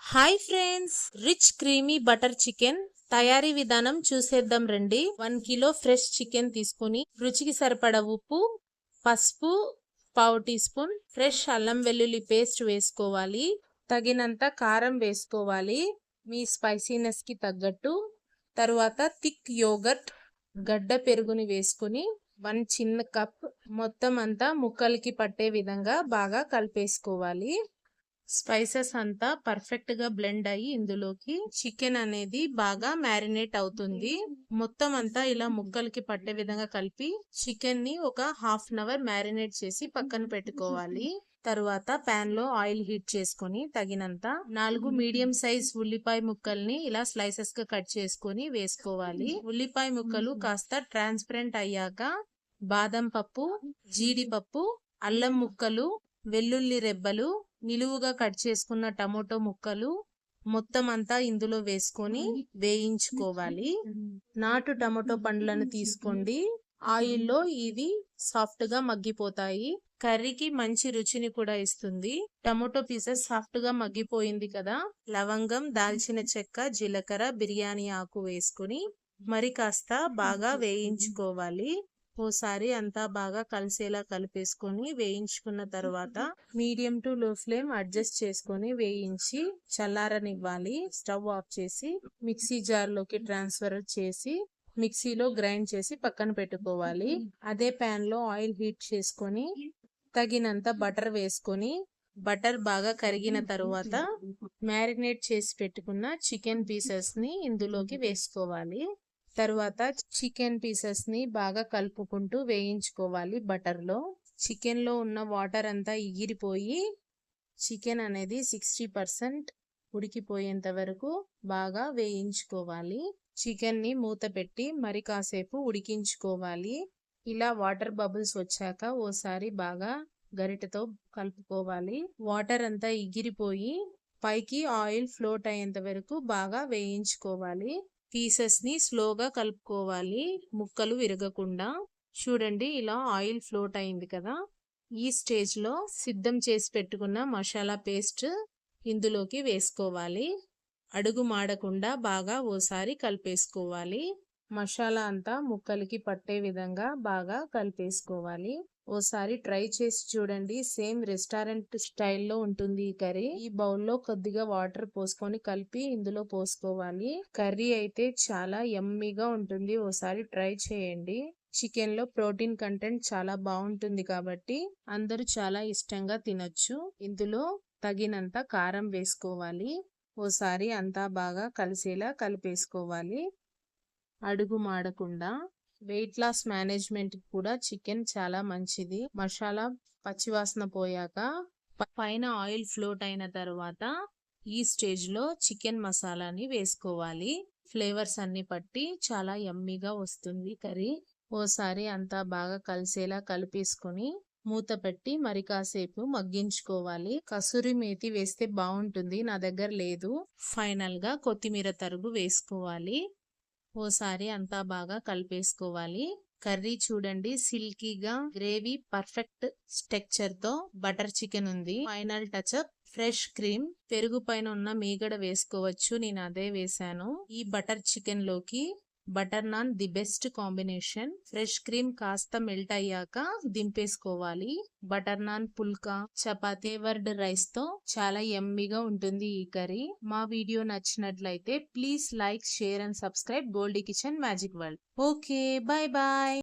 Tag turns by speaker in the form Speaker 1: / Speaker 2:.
Speaker 1: Hi friends, rich creamy butter chicken తయారీ విధానం చూసేద్దాం రండి. 1 కిలో ఫ్రెష్ చికెన్ తీసుకుని రుచికి సరిపడ ఉప్పు, పసుపు, పావు టీ స్పూన్ ఫ్రెష్ అల్లం వెల్లుల్లి పేస్ట్ వేసుకోవాలి. తగినంత కారం వేసుకోవాలి మీ స్పైసీనెస్ కి తగ్గట్టు. తరువాత థిక్ యోగర్ట్ గడ్డ పెరుగుని వేసుకుని 1 చిన్న కప్ మొత్తం అంతా ముక్కలకి పట్టే విధంగా బాగా కలిపేసుకోవాలి. స్పైసెస్ అంతా పర్ఫెక్ట్ గా బ్లెండ్ అయ్యి ఇందులోకి చికెన్ అనేది బాగా మ్యారినేట్ అవుతుంది. మొత్తం అంతా ఇలా ముక్కలకి పట్టే విధంగా కలిపి చికెన్ ని ఒక హాఫ్ అన్ అవర్ మ్యారినేట్ చేసి పక్కన పెట్టుకోవాలి. తరువాత పాన్ లో ఆయిల్ హీట్ చేసుకుని తగినంత 4 మీడియం సైజ్ ఉల్లిపాయ ముక్కల్ని ఇలా స్లైసెస్ గా కట్ చేసుకుని వేసుకోవాలి. ఉల్లిపాయ ముక్కలు కాస్త ట్రాన్స్పరెంట్ అయ్యాక బాదం పప్పు, జీడిపప్పు, అల్లం ముక్కలు, వెల్లుల్లి రెబ్బలు, నిలువుగా కట్ చేసుకున్న టమోటో ముక్కలు మొత్తం అంతా ఇందులో వేసుకొని వేయించుకోవాలి. నాటు టమోటో పండ్లను తీసుకోండి. ఆయిల్లో ఇవి సాఫ్ట్ గా మగ్గిపోతాయి. కర్రీకి మంచి రుచిని కూడా ఇస్తుంది. టమోటో పీసెస్ సాఫ్ట్ గా మగ్గిపోయింది కదా, లవంగం, దాల్చిన చెక్క, జీలకర్ర, బిర్యానీ ఆకు వేసుకుని మరి కాస్త బాగా వేయించుకోవాలి. ఓసారి అంతా బాగా కలిసేలా కలిపేసుకొని వేయించుకున్న తర్వాత మీడియం టు లో ఫ్లేమ్ అడ్జస్ట్ చేసుకొని వేయించి చల్లారనివ్వాలి. స్టవ్ ఆఫ్ చేసి మిక్సీ జార్ లోకి ట్రాన్స్ఫర్ చేసి మిక్సీలో గ్రైండ్ చేసి పక్కన పెట్టుకోవాలి. అదే ప్యాన్ లో ఆయిల్ హీట్ చేసుకొని తగినంత బటర్ వేసుకొని బటర్ బాగా కరిగిన తరువాత మ్యారినేట్ చేసి పెట్టుకున్న చికెన్ పీసెస్ ని ఇందులోకి వేసుకోవాలి. తరువాత చికెన్ పీసెస్ ని బాగా కలుపుకుంటూ వేయించుకోవాలి. బటర్ లో చికెన్ లో ఉన్న వాటర్ అంతా ఎగిరిపోయి చికెన్ అనేది 60% ఉడికిపోయేంత వరకు బాగా వేయించుకోవాలి. చికెన్ ని మూత పెట్టి మరి కాసేపు ఉడికించుకోవాలి. ఇలా వాటర్ బబుల్స్ వచ్చాక ఓసారి బాగా గరిటెతో కలుపుకోవాలి. వాటర్ అంతా ఎగిరిపోయి పైకి ఆయిల్ ఫ్లోట్ అయ్యేంత వరకు బాగా వేయించుకోవాలి. పీసెస్ ని స్లోగా కలుపుకోవాలి, ముక్కలు విరగకుండా. చూడండి, ఇలా ఆయిల్ ఫ్లోట్ అయింది కదా, ఈ స్టేజ్ లో సిద్ధం చేసి పెట్టుకున్న మసాలా పేస్ట్ ఇందులోకి వేసుకోవాలి. అడుగు మాడకుండా బాగా ఓసారి కలిపేసుకోవాలి. మసాలా అంతా ముక్కలకి పట్టే విధంగా బాగా కలిపేసుకోవాలి. ఓసారి ట్రై చేసి చూడండి. సేమ్ రెస్టారెంట్ స్టైల్లో ఉంటుంది ఈ కర్రీ. ఈ బౌల్లో కొద్దిగా వాటర్ పోసుకొని కలిపి ఇందులో పోసుకోవాలి. కర్రీ అయితే చాలా యమ్మీగా ఉంటుంది. ఓసారి ట్రై చేయండి. చికెన్ లో ప్రోటీన్ కంటెంట్ చాలా బాగుంటుంది కాబట్టి అందరూ చాలా ఇష్టంగా తినొచ్చు. ఇందులో తగినంత కారం వేసుకోవాలి. ఓసారి అంతా బాగా కలిసేలా కలిపేసుకోవాలి. అడుగు మాడకుండా. వెయిట్ లాస్ మేనేజ్మెంట్ కూడా చికెన్ చాలా మంచిది. మసాలా పచ్చివాసన పోయాక పైన ఆయిల్ ఫ్లోట్ అయిన తర్వాత ఈ స్టేజ్ లో చికెన్ మసాలాని వేసుకోవాలి. ఫ్లేవర్స్ అన్ని పట్టి చాలా యమ్మీగా వస్తుంది కర్రీ. ఓసారి అంతా బాగా కలిసేలా కలిపేసుకొని మూత పెట్టి మరి కాసేపు మగ్గించుకోవాలి. కసూరి మేతి వేస్తే బాగుంటుంది, నా దగ్గర లేదు. ఫైనల్ గా కొత్తిమీర తరుగు వేసుకోవాలి. ఓసారి అంతా బాగా కలిపేసుకోవాలి. కర్రీ చూడండి, సిల్కీగా గ్రేవీ పర్ఫెక్ట్ టెక్చర్ తో బటర్ చికెన్ ఉంది. Final touch up fresh cream, పెరుగు పైన ఉన్న మీగడ వేసుకోవచ్చు, నేను అదే వేసాను. ఈ బటర్ చికెన్ లోకి butter naan the best combination. Fresh cream కాస్త మెల్ట్ అయ్యాక దింపేసుకోవాలి. Butter naan, phulka, chapati, flavoured rice తో చాలా యమ్మీగా ఉంటుంది ఈ కర్రీ. మా వీడియో నచ్చినట్లయితే please like, share and subscribe Goldie kitchen magic world. Okay, bye bye.